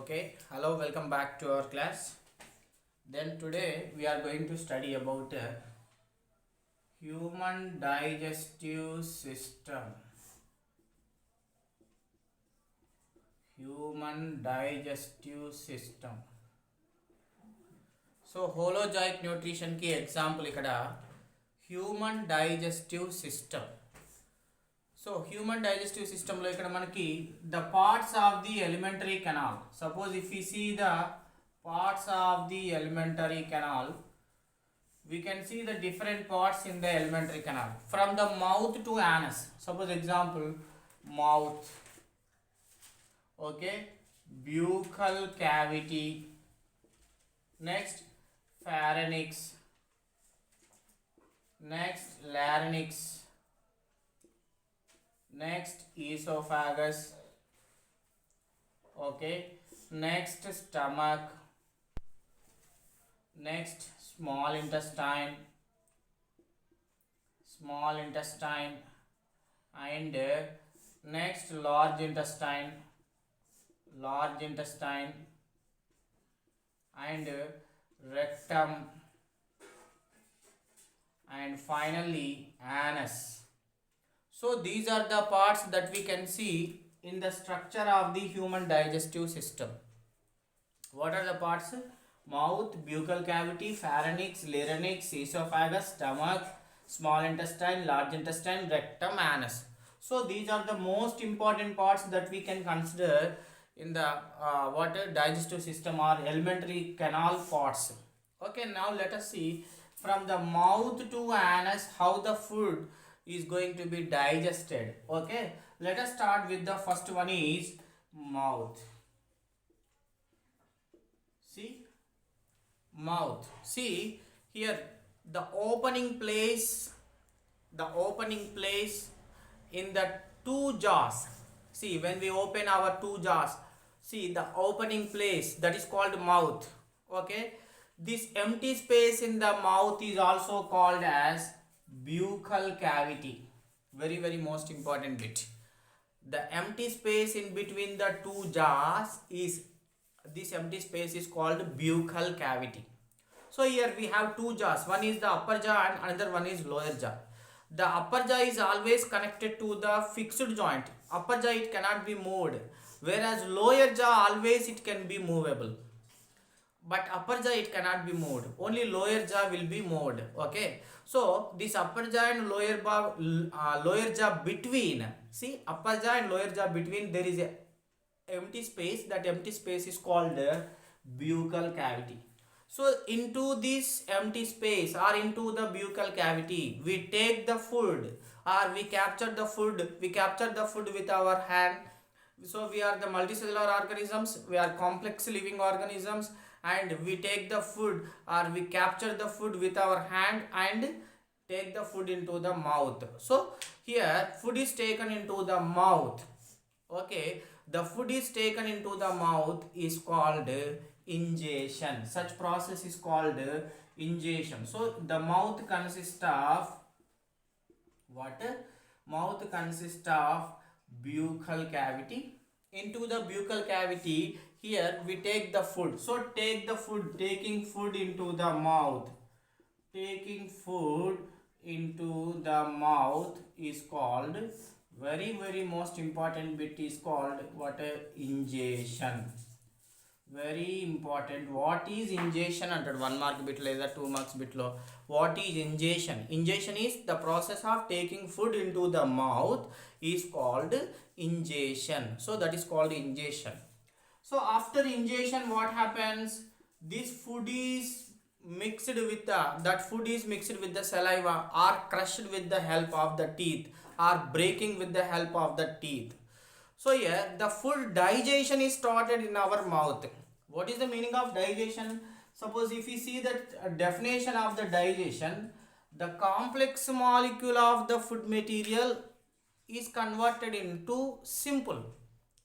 Okay, hello, welcome back to our class. Then today we are going to study about human digestive system. Human digestive system. So holozoic nutrition ki example ikkada human digestive system. So human digestive system lo ikkada manaki the parts of the alimentary canal. Suppose if we see the parts of the alimentary canal, we can see the different parts in the alimentary canal from the mouth to anus. Suppose example, mouth, okay, buccal cavity, next pharynx, next larynx, next esophagus, okay, next stomach, next small intestine, and next large intestine, and rectum, and finally anus. So these are the parts that we can see in the structure of the human digestive system. What are the parts? Mouth, buccal cavity, pharynx, larynx, esophagus, stomach, small intestine, large intestine, rectum, anus. So these are the most important parts that we can consider in the digestive system or alimentary canal parts. Okay, now let us see from the mouth to anus how the food is going to be digested. Okay, let us start with the first one is mouth. See, mouth. See here the opening place in the two jaws. See, when we open our two jaws, see the opening place, that is called mouth. Okay, this empty space in the mouth is also called as buccal cavity. Very most important bit. The empty space in between the two jaws is, this empty space is called buccal cavity. So here we have two jaws. One is the upper jaw and another one is lower jaw. The upper jaw is always connected to the fixed joint. Upper jaw it cannot be moved, whereas lower jaw always it can be movable. But upper jaw it cannot be moved. Only lower jaw will be moved. Okay. So this upper jaw and lower jaw between. See, upper jaw and lower jaw between there is a empty space. That empty space is called buccal cavity. So into this empty space or into the buccal cavity, we take the food or we capture the food. We capture the food with our hand. So we are the multicellular organisms. We are complex living organisms, and we take the food or we capture the food with our hand and take the food into the mouth. So here food is taken into the mouth. Okay, the food is taken into the mouth is called ingestion. Such process is called ingestion. So the mouth consists of what? Mouth consists of buccal cavity. Into the buccal cavity, here we take the food. So take the food, taking food into the mouth. Taking food into the mouth is called, very most important bit is called what? Ingestion. Very important. What is ingestion? Under 1 mark bit later 2 marks bit low. What is ingestion? Ingestion is the process of taking food into the mouth is called ingestion. So that is called ingestion. So after ingestion, what happens? This food is mixed with the saliva or crushed with the help of the teeth or breaking with the help of the teeth. So here the full digestion is started in our mouth. What is the meaning of digestion? Suppose if we see the definition of the digestion, the complex molecule of the food material is converted into simple.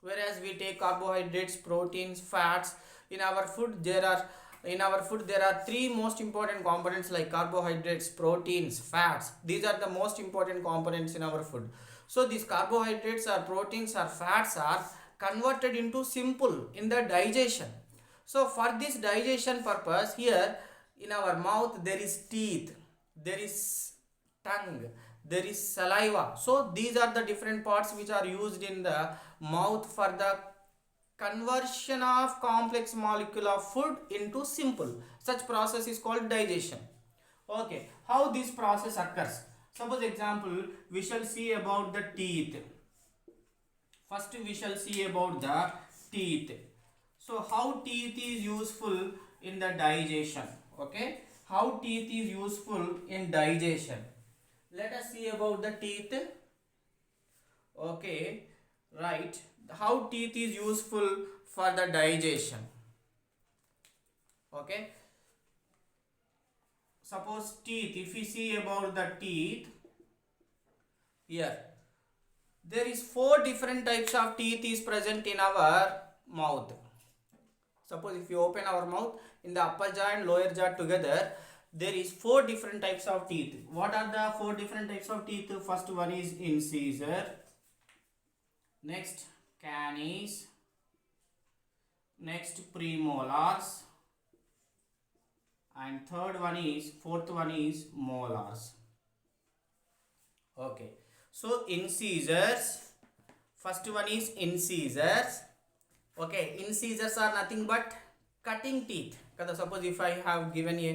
Whereas we take carbohydrates, proteins, fats. In our food there are three most important components like carbohydrates, proteins, fats. These are the most important components in our food. So these carbohydrates or proteins or fats are converted into simple in the digestion. So for this digestion purpose, here in our mouth there is teeth, there is tongue, there is saliva. So these are the different parts which are used in the mouth for the conversion of complex molecule of food into simple. Such process is called digestion. Okay, how this process occurs? Suppose example, we shall see about the teeth. First we shall see about the teeth. So how teeth is useful in the digestion? Okay, how teeth is useful in digestion? Let us see about the teeth. Okay, right. How teeth is useful for the digestion? Okay, suppose teeth, if we see about the teeth, here there is 4 different types of teeth is present in our mouth. Suppose if you open our mouth, in the upper jaw and lower jaw together, there is 4 different types of teeth. What are the 4 different types of teeth? First one is incisor, next canis, next premolars, and fourth one is molars. Okay, so incisors, first one is incisors. Okay, incisors are nothing but cutting teeth. Suppose if I have given you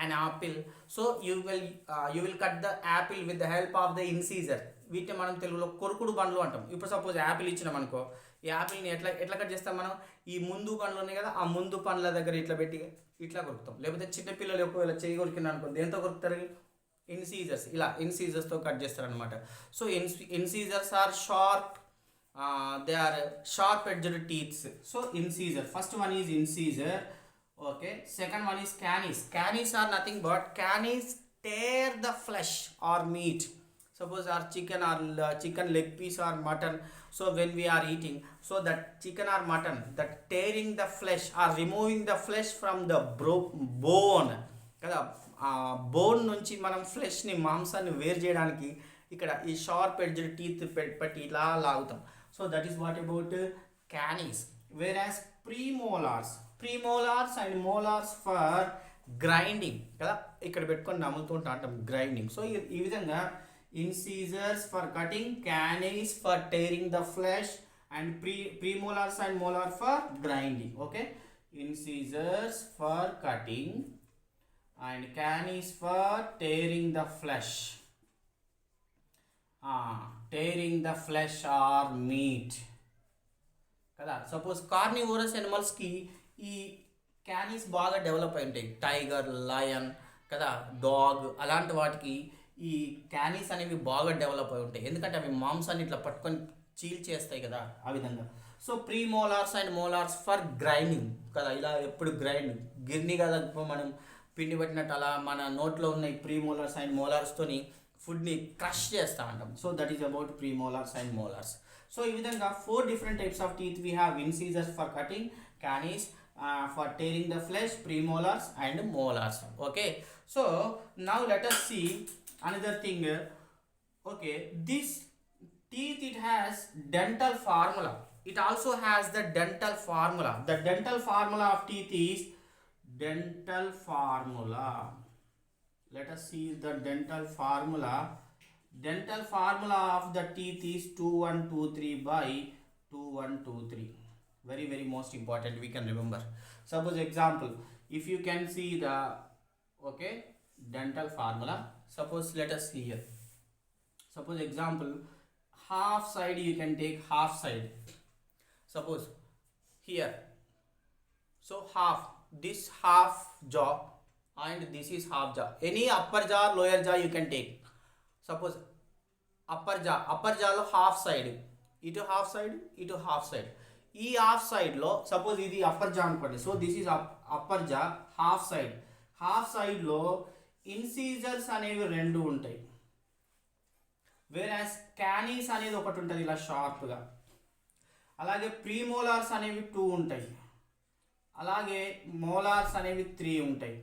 an apple, so you will cut the apple with the help of the incisor. వీటిని మనం తెలుగులో కొరుకుడు పండ్లు అంటాం. ఇప్పుడు suppose Apple ఇచ్చినాం అనుకో, ఈ యాపిల్ని ఎట్లా కట్ చేస్తాం మనం? ఈ ముందు పండ్లు ఉన్నాయి కదా, ఆ ముందు పండ్ల దగ్గర ఇట్లా పెట్టి ఇట్లా కొరుకుతాం. లేకపోతే చిన్నపిల్లలు ఒకవేళ చేయి కొరికిన అనుకో, దేంతో కొరుకుతారు? ఇన్సీజర్స్. ఇలా ఇన్సీజర్స్తో కట్ చేస్తారనమాట. So incisors are sharp, they are sharp edged teeth. So incisor, first one is incisor. Okay, second one is canis. Canis are nothing but canis tear the flesh or meat. Suppose our chicken leg piece or mutton, so when we are eating, so that chicken or mutton, that tearing the flesh or removing the flesh from the bone kada, bone నుంచి మనం ఫ్లెష్ని, మాంసాన్ని వేరు చేయడానికి ఇక్కడ ఈ sharp edged teeth పెట్టి ఇలా లాగుతాం. So that is what about canis. Whereas premolars and molars for grinding కదా, ఇక్కడ పెట్టుకొని నములుతుంటా అంటాం, గ్రైండింగ్. సో ఈ విధంగా incisors for cutting, canis for tearing the flesh, and premolars and molar for grinding. Okay, incisors for cutting and canis for tearing the flesh, tearing the flesh or meat కదా. Suppose carnivorous యానిమల్స్కి ఈ క్యానీస్ బాగా develop అయి ఉంటాయి. Tiger, lion కదా, dog, అలాంటి వాటికి ఈ క్యానీస్ అనేవి బాగా డెవలప్ అయి ఉంటాయి. ఎందుకంటే అవి మాంసాన్ని ఇట్లా పట్టుకొని చీల్చేస్తాయి కదా, ఆ విధంగా. So premolars and molars for grinding కదా, ఇలా ఎప్పుడు గ్రైండ్ గిర్ని కదా, మనం పిండి పట్టినట్టు అలా మన నోట్లో ఉన్న ఈ ప్రీమోలార్స్ అండ్ మోలార్స్తోని ఫుడ్ని క్రష్ చేస్తూ ఉంటాం. So that is about premolars and molars. So ఈ విధంగా 4 different types of teeth we have: incisors for cutting, canis for tearing the flesh, premolars and molars. Okay, so now let us see another thing. Okay, this teeth, it has dental formula. It also has the dental formula. The dental formula of teeth is dental formula. Let us see the dental formula. Dental formula of the teeth is 2123 by 2123. Very very most important, we can remember. Suppose example, if you can see the dental formula. Suppose let us see here. Suppose example, half side you can take half side. Suppose here, so this half jaw and this is half jaw. Any upper jaw, lower jaw you can take. Suppose upper జాలో half side, ఇటు half side, ఇటు half side. ఈ half సైడ్లో suppose ఇది upper jaw అనుకోండి. So this is upper jaw, half సైడ్లో incisors అనేవి 2 ఉంటాయి. వేరాస్ క్యానీస్ అనేది ఒకటి ఉంటుంది ఇలా షార్ప్గా. అలాగే ప్రీమోలార్స్ అనేవి 2 ఉంటాయి. అలాగే మోలార్స్ అనేవి 3 ఉంటాయి.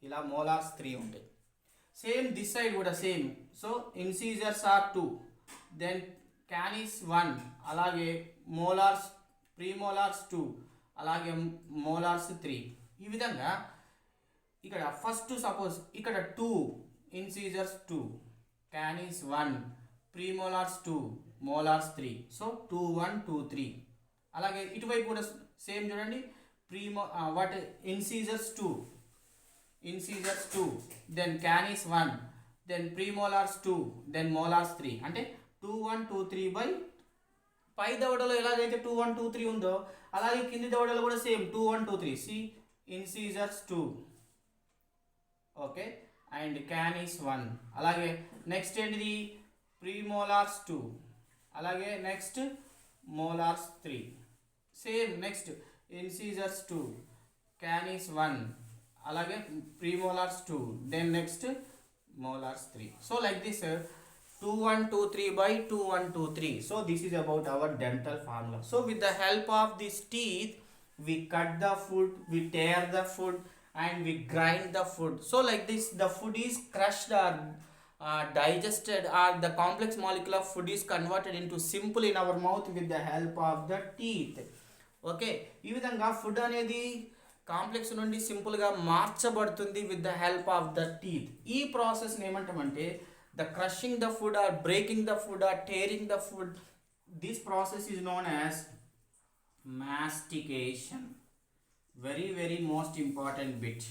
ఇలా మోలార్స్ 3 ఉంటాయి. సేమ్ దిస్ సైడ్ కూడా same. So incisors are 2, then canines 1, అలాగే మోలార్స్ ప్రీమోలార్స్ 2, అలాగే మోలార్స్ 3. ఈ విధంగా ఇక్కడ ఫస్ట్ సపోజ్ ఇక్కడ 2 incisors 2, canines 1, premolars 2, molars 3. So 2 1 2 3. అలాగే ఇటువైపు కూడా సేమ్ చూడండి, what incisors 2, then canines 1, then premolars 2, then molars 3. అంటే 2 1 2 3 బై పై దవడలో ఎలాగైతే 2 1 2 3 ఉందో అలాగే కింది దవడలో కూడా same 2 1 2 3. See incisors 2, okay, and canines 1. అలాగే నెక్స్ట్ ఏంటిది ప్రీమోలార్స్ 2, అలాగే next molars 3. Same next incisors 2, canines 1, అలాగే premolars 2, then next molars 3. So like this 2 1 2 3 by 2 1 2 3. So this is about our dental formula. So with the help of these teeth we cut the food, we tear the food, and we grind the food. So like this the food is crushed or digested, or the complex molecule of food is converted into simple in our mouth with the help of the teeth. Okay, ఈ విధంగా food అనేది complex నుండి సింపుల్గా మార్చబడుతుంది with the help of the teeth. ఈ ప్రాసెస్ని ఏమంటామంటే the crushing the food or breaking the food or tearing the food. This process is known as mastication. Very very most important bit.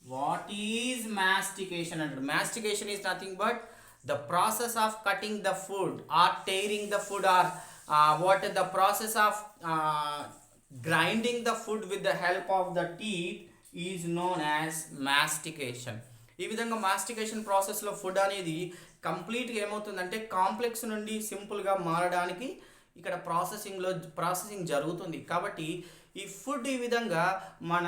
What is mastication అంటారు? Mastication is nothing but the process of cutting the food or tearing the food, or what the process of grinding the food with the help of the teeth is known as mastication. ఈ విధంగా mastication ప్రాసెస్లో food అనేది కంప్లీట్గా ఏమవుతుందంటే complex నుండి సింపుల్గా మారడానికి ఇక్కడ ప్రాసెసింగ్ జరుగుతుంది. కాబట్టి ఈ ఫుడ్ ఈ విధంగా మన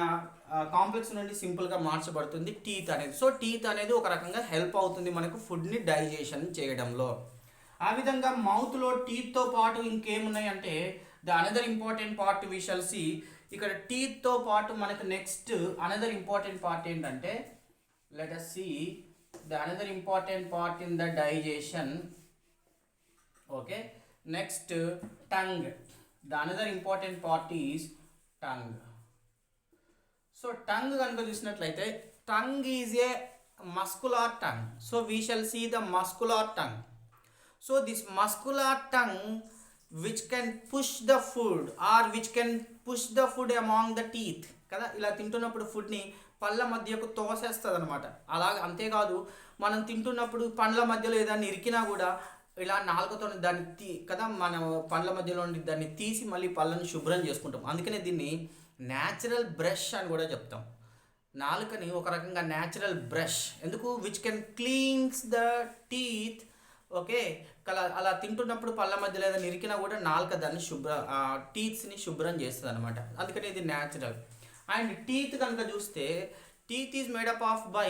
కాంప్లెక్స్ నుండి సింపుల్గా మార్చబడుతుంది టీత్ అనేది. సో టీత్ అనేది ఒక రకంగా హెల్ప్ అవుతుంది మనకు ఫుడ్ని డైజెషన్ చేయడంలో. ఆ విధంగా మౌత్లో టీత్తో పాటు ఇంకేమున్నాయంటే the another important part we shall see. ఇక్కడ టీత్తో పాటు మనకు నెక్స్ట్ అనదర్ ఇంపార్టెంట్ పార్ట్ ఏంటంటే let us see the another important part in the digestion. Okay, next tongue. The another important part is tongue. So tongue కనుక చూసినట్లయితే tongue is a muscular tongue. So we shall see the muscular tongue. So this muscular tongue which can push the food or which can push the food among the teeth కదా. ఇలా తింటున్నప్పుడు ఫుడ్ని పళ్ళ మధ్యకు తోసేస్తుంది అనమాట. అలాగే అంతేకాదు మనం తింటున్నప్పుడు పండ్ల మధ్యలో ఏదైనా ఇరికినా కూడా ఇలా నాలుకతో దాన్ని కదా మన పండ్ల మధ్యలో దాన్ని తీసి మళ్ళీ పళ్ళని శుభ్రం చేసుకుంటాం. అందుకనే దీన్ని న్యాచురల్ బ్రష్ అని కూడా చెప్తాం. నాలుకని ఒక రకంగా న్యాచురల్ బ్రష్ ఎందుకు, which can cleans the teeth. Okay, అలా తింటున్నప్పుడు పళ్ళ మధ్యలో ఏదైనా ఇరికినా కూడా నాలుక దాన్ని టీత్స్ని శుభ్రం చేస్తుంది అనమాట. అందుకని ఇది న్యాచురల్. అండ్ టీత్ కనుక చూస్తే teeth is made up of by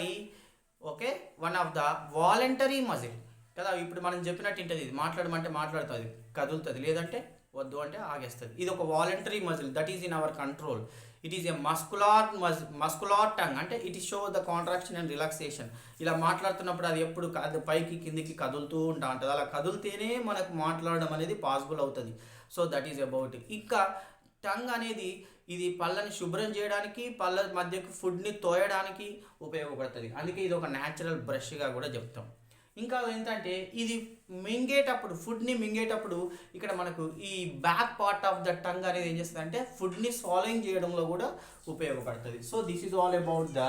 okay one of the voluntary muscle కదా. ఇప్పుడు మనం చెప్పినట్టు ఉంటుంది, ఇది మాట్లాడమంటే మాట్లాడుతుంది, కదులుతుంది, లేదంటే వద్దు అంటే ఆగేస్తుంది. ఇది ఒక voluntary muscle that is in our control. It is a muscular tongue, అంటే it is show the contraction and relaxation. ఇలా మాట్లాడుతున్నప్పుడు అది ఎప్పుడు పైకి కిందికి కదులుతూ ఉంటా ఉంటుంది. అలా కదులుతేనే మనకు మాట్లాడడం అనేది పాసిబుల్ అవుతుంది. So that is about. ఇంకా టంగ్ అనేది ఇది పళ్ళని శుభ్రం చేయడానికి, పళ్ళ మధ్యకు ఫుడ్ని తోయడానికి ఉపయోగపడుతుంది. అందుకే ఇది ఒక న్యాచురల్ బ్రష్గా కూడా చెప్తాం. ఇంకా ఏంటంటే ఇది మింగేటప్పుడు ఫుడ్ని మింగేటప్పుడు ఇక్కడ మనకు ఈ back part of the tongue అనేది ఏం చేస్తుంది అంటే ఫుడ్ని సాల్వింగ్ చేయడంలో కూడా ఉపయోగపడుతుంది. So this is all about the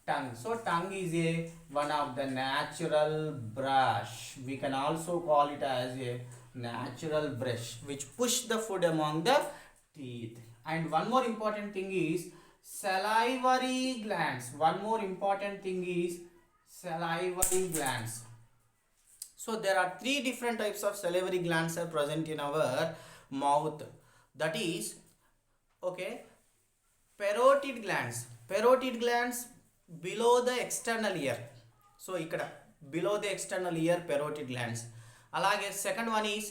tongue. So tongue is a one of the natural brush. We can also call it as a natural brush which push the food among the teeth. And one more important thing is salivary glands. One more important thing is salivary glands. So there are three different types of salivary glands are present in our mouth. That is okay, parotid glands. Parotid glands below the external ear. So ikkada below the external ear parotid glands. Alage second one is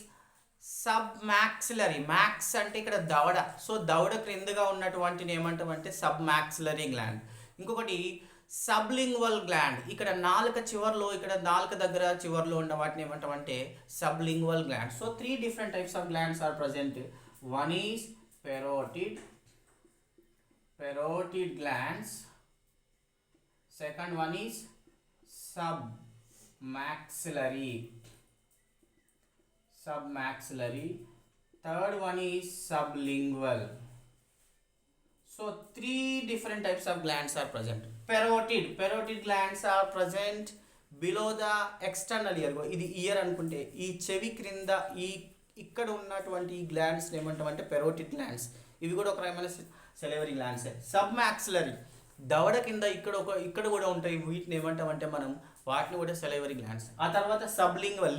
sub maxillary. Max అంటే ఇక్కడ దవడ. So దవడ క్రిందగా ఉన్నటువంటిని ఏమంటామంటే sub maxillary gland. ఇంకొకటి sublingual gland. ఇక్కడ నాలుక చివర్లో, ఇక్కడ నాలుక దగ్గర చివర్లో ఉన్న వాటిని ఏమంటామంటే sublingual gland. So 3 different types of glands are present. One is parotid glands. Second one is submaxillary. Third one is sublingual. So 3 different types of glands are present. Parotid glands are present below the external ear. ఇది year అనుకుంటే ఈ చెవి క్రింద ఈ ఇక్కడ ఉన్నటువంటి ఈ glands ఏమంటామంటే పెరోటిడ్ గ్లాండ్స్. ఇవి కూడా ఒక రకమైన సెలవరీ గ్లాండ్స్. సబ్మాక్సిలరీ దవడ కింద ఇక్కడ కూడా ఉంటాయి. వీటిని ఏమంటామంటే మనం వాటిని కూడా సెలవరీ గ్లాండ్స్. ఆ తర్వాత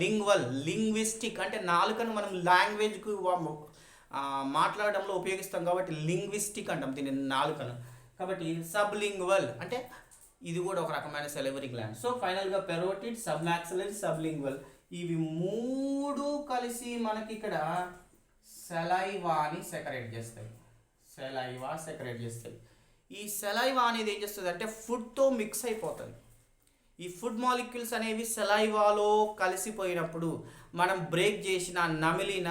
లింగ్వల్ లింగ్విస్టిక్ అంటే నాలుకను మనం లాంగ్వేజ్కు మాట్లాడడంలో ఉపయోగిస్తాం కాబట్టి లింగ్విస్టిక్ అంటాం దీన్ని నాలుకను. కాబట్టి సబ్లింగ్వల్ అంటే ఇది కూడా ఒక రకమైన సెలవరీ గ్లాండ్. సో ఫైనల్గా పెరోటిడ్, సబ్మాక్సిలరీ, సబ్లింగ్వల్ ఇవి 3 కలిసి మనకి ఇక్కడ సెలైవాని సెపరేట్ చేస్తాయి. ఈ సెలైవా అనేది ఏం చేస్తుంది అంటే ఫుడ్తో మిక్స్ అయిపోతుంది. ఈ ఫుడ్ మాలిక్యూల్స్ అనేవి సెలైవాలో కలిసిపోయినప్పుడు మనం బ్రేక్ చేసిన, నమిలిన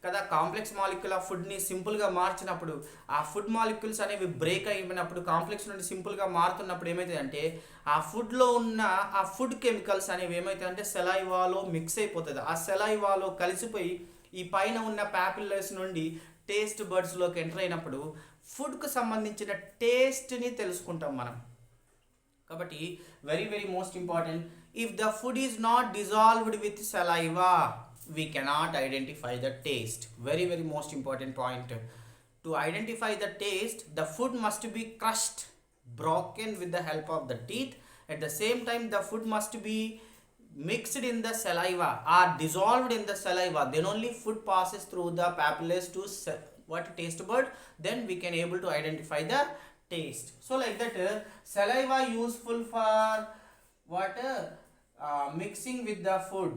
కదా కాంప్లెక్స్ మాలిక్యూల్ ఆ ఫుడ్ని సింపుల్గా మార్చినప్పుడు ఆ ఫుడ్ మాలిక్యూల్స్ అనేవి బ్రేక్ అయిపోయినప్పుడు కాంప్లెక్స్ నుండి సింపుల్గా మారుతున్నప్పుడు ఏమవుతుంది అంటే ఆ ఫుడ్లో ఉన్న ఆ ఫుడ్ కెమికల్స్ అనేవి ఏమవుతాయి అంటే సెలైవాలో మిక్స్ అయిపోతుంది. ఆ సెలైవాలో కలిసిపోయి ఈ పైన ఉన్న ప్యాపిల్లర్స్ నుండి టేస్ట్ బర్డ్స్లోకి ఎంటర్ అయినప్పుడు ఫుడ్కు సంబంధించిన టేస్ట్ని తెలుసుకుంటాం మనం. కాబట్టి very most important, if the food is not dissolved with saliva we cannot identify the taste. Very most important point. To identify the taste, the food must be crushed, broken with the help of the teeth. At the same time, the food must be mixed in the saliva or dissolved in the saliva. Then only food passes through the papillae to taste bud. Then we can able to identify the taste. So like that, saliva useful for mixing with the food.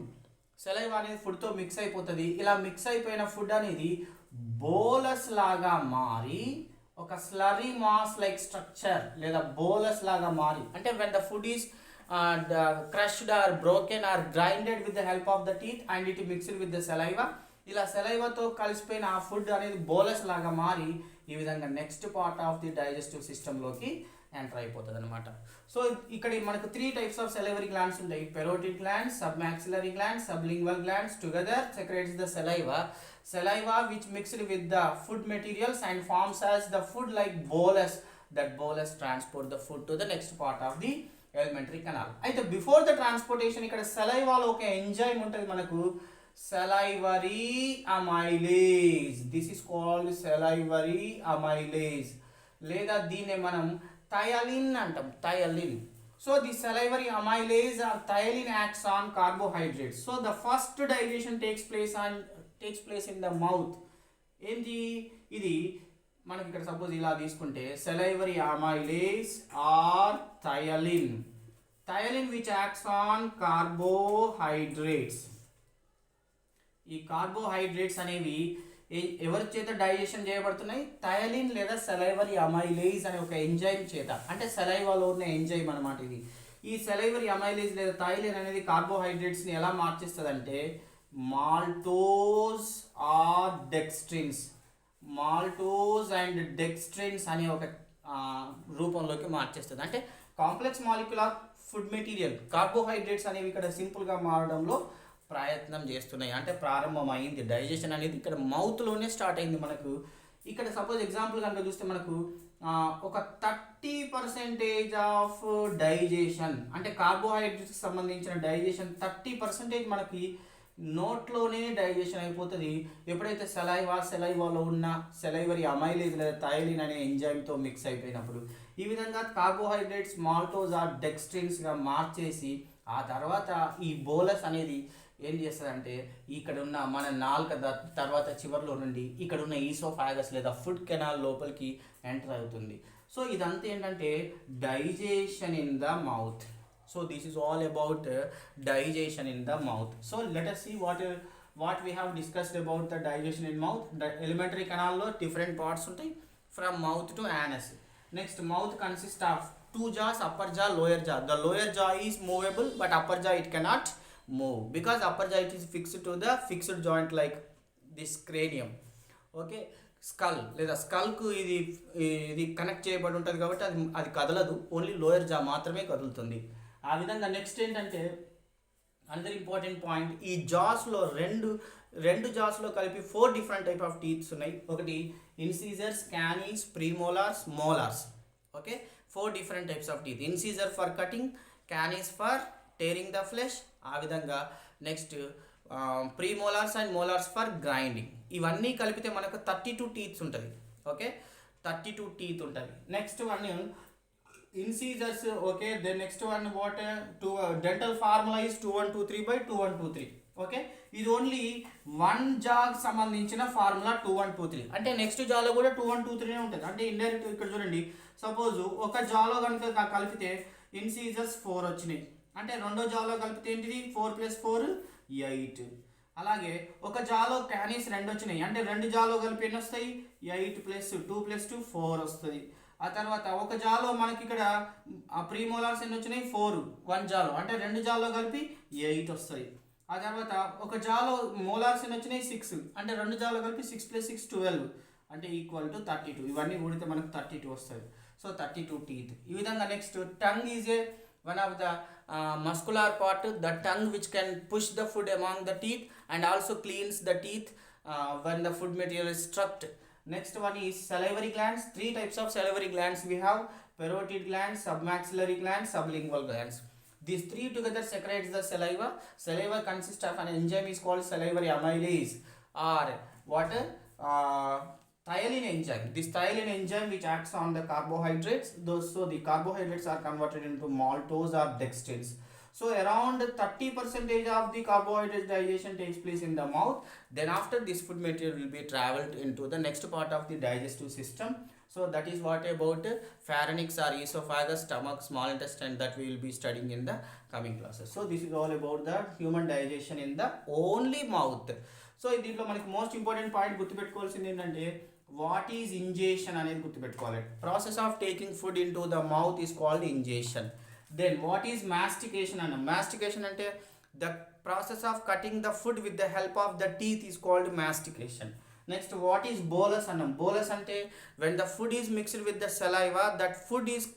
Saliva అనేది ఫుడ్తో mix అయిపోతుంది. ఇలా mix అయిపోయిన food అనేది bolus లాగా మారి ఒక slurry mass like structure లేదా bolus లాగా మారి అంటే when the food is crushed or broken or grinded with the help of the teeth and it mixed with the saliva. ఇలా సెలైవాతో కలిసిపోయిన ఆ ఫుడ్ అనేది బోలస్ లాగా మారి ఈ విధంగా next part of the digestive సిస్టంలోకి ఎంటర్ అయిపోతుంది అనమాట. సో ఇక్కడ మనకు 3 types of salivary glands ఉంటాయి. Parotid glands, submaxillary glands, sublingual glands together secretes the saliva which mixed with the food materials and forms as the food like bolus. That bolus transport the food to the next part of the alimentary canal. అయితే before the transportation ఇక్కడ సలైవాలో ఒక enzyme ఉంటుంది మనకు, salivary amylase. This is called salivary amylase లేదా దీన్నే మనం ptyalin అంటాం, ptyalin. So the salivary amylase or ptyalin acts on carbohydrates. So the first digestion takes place in the mouth. ఏంటి ఇది మనకి ఇక్కడ సపోజ్ ఇలా తీసుకుంటే salivary amylase or థయాలిన్ which acts on carbohydrates. ఈ కార్బోహైడ్రేట్స్ అనేవి ఎవరి చేత డైజెషన్ చేయబడుతున్నాయి? థయాలిన్ లేదా salivary amylase అనే ఒక ఎంజైమ్ చేత. అంటే సలైవాలో ఉన్న ఎంజైమ్ అనమాట ఇది. ఈ salivary amylase లేదా థయాలిన్ అనేది కార్బోహైడ్రేట్స్ని ఎలా మార్చేస్తుంది అంటే మాల్టోజ్ అండ్ డెక్స్ట్రిన్స్ అనే ఒక రూపంలోకి మార్చేస్తుంది. అంటే complex molecular food material carbohydrates అనేవి ఇక్కడ సింపుల్గా మారడంలో ప్రయత్నం చేస్తున్నాయి. అంటే ప్రారంభమైంది డైజెషన్ అనేది ఇక్కడ మౌత్లోనే స్టార్ట్ అయింది మనకు. ఇక్కడ సపోజ్ ఎగ్జాంపుల్ కనుక చూస్తే మనకు ఒక 30% ఆఫ్ డైజెషన్ అంటే కార్బోహైడ్రేట్స్కి సంబంధించిన డైజెషన్ 30% మనకి నోట్లోనే డైజెషన్ అయిపోతుంది. ఎప్పుడైతే సెలైవాలో ఉన్న salivary amylase లేదా థయాలిన్ అనే ఎంజైమ్తో మిక్స్ అయిపోయినప్పుడు ఈ విధంగా కార్బోహైడ్రేట్స్ మాల్టోజ్ ఆర్ డెక్స్ట్రిన్స్గా మార్చేసి ఆ తర్వాత ఈ బోలస్ అనేది ఏం చేస్తుందంటే ఇక్కడ ఉన్న మన నాలుక తర్వాత చివర్లో నుండి ఇక్కడ ఉన్న ఈసోఫాగస్ లేదా ఫుడ్ కెనాల్ లోపలికి ఎంటర్ అవుతుంది. సో ఇదంతా ఏంటంటే digestion in the mouth. So this is all about digestion in the mouth. So let us see what we have discussed about the digestion in mouth. Alimentary canal లో different parts ఉంటాయి from mouth to anus. Next, mouth consists of two jaws, upper jaw, lower jaw. The lower jaw is movable, but upper jaw it cannot move because upper jaw it is fixed to the fixed joint like this cranium. Okay, skull లేదా స్కల్కు ఇది ఇది connect చేయబడి ఉంటుంది కాబట్టి అది కదలదు, only lower జా మాత్రమే కదులుతుంది. ఆ విధంగా నెక్స్ట్ ఏంటంటే అనదర్ ఇంపార్టెంట్ పాయింట్, ఈ జాస్లో రెండు జాస్లో కలిపి 4 డిఫరెంట్ టైప్ ఆఫ్ టీత్స్ ఉన్నాయి. ఒకటి incisors, canines, premolars, molars. Okay, 4 different types of teeth. Incisor for cutting, canines for tearing the flesh, ఆ విధంగా next premolars and molars for grinding. ఇవన్నీ కలిపితే మనకు 32 టీత్స్ ఉంటుంది. ఓకే, 32 టీత్ ఉంటుంది. Next one incisors. Okay, then next one what dental formula is 2123/2123. Okay, ఇది only one జాగ్ సంబంధించిన ఫార్ములా 2123. అంటే నెక్స్ట్ జాలో కూడా 2123 ఉంటుంది. అంటే ఇండైరెక్ట్ ఇక్కడ చూడండి, సపోజ్ ఒక జాలో కనుక కలిపితే ఇన్సీజర్స్ 4 వచ్చినాయి, అంటే రెండో జాలో కలిపితే ఏంటిది 4 + 4 8. అలాగే ఒక జాలో క్యానీస్ 2 వచ్చినాయి, అంటే రెండు జాలో కలిపి ఎన్ని వస్తాయి 8 + 2 + 2 4 వస్తుంది. ఆ తర్వాత ఒక జాలో మనకి ఇక్కడ ప్రీమోలార్స్ ఎన్ని వచ్చినాయి 4 వన్ జాలో, అంటే రెండు జాలో కలిపి 8 వస్తాయి. ఆ తర్వాత ఒక జాలో మోలార్స్ ఎన్ని వచ్చినాయి 6, అంటే రెండు జాలో కలిపి 6 + 6 12, అంటే ఈక్వల్ టు 32. ఇవన్నీ కూడితే మనకు 32 వస్తుంది. So 32 teeth. ఈ విధంగా next tongue is a one of the muscular part, the tongue which can push the food among the teeth and also cleans the teeth when the food material is struck. Next one is salivary glands. 3 types of salivary glands we have: parotid glands, submaxillary glands, sublingual glands. These 3 together secretes the saliva. Saliva consists of an enzyme is called salivary amylase or what thiolin enzyme. This thiolin enzyme which acts on the carbohydrates, so the carbohydrates are converted into maltose or dextrins. So around 30% of the carbohydrate digestion takes place in the mouth. Then after this food material will be traveled into the next part of the digestive system. So that is what about pharynx or esophagus, stomach, small intestine, that we will be studying in the coming classes. So this is all about the human digestion in the only mouth. So దీంట్లో మనకి most important point గుర్తుపెట్టుకోవాల్సింది ఏంటంటే what is ingestion అనేది గుర్తుపెట్టుకోవాలి. Process of taking food into the mouth is called ingestion. Then what is mastication అన్న, mastication అంటే the process of cutting the food with the help of the teeth is called mastication. Next what is bolus అన్నాం. Bolus అంటే when the food is mixed with the saliva, that food is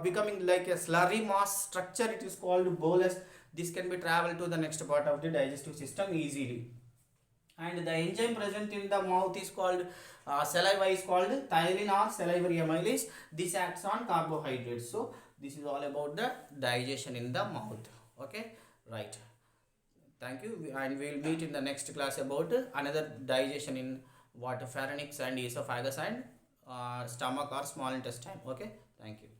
becoming like a slurry mass structure, it is called bolus. This can be travel to the next part of the digestive system easily. And the enzyme present in the mouth is called saliva is called thiolin or salivary amylase. This acts on carbohydrates. So this is all about the digestion in the mouth. Okay, right. Thank you, and we will meet in the next class about another digestion in what pharynx and esophagus and stomach or small intestine. Okay, thank you.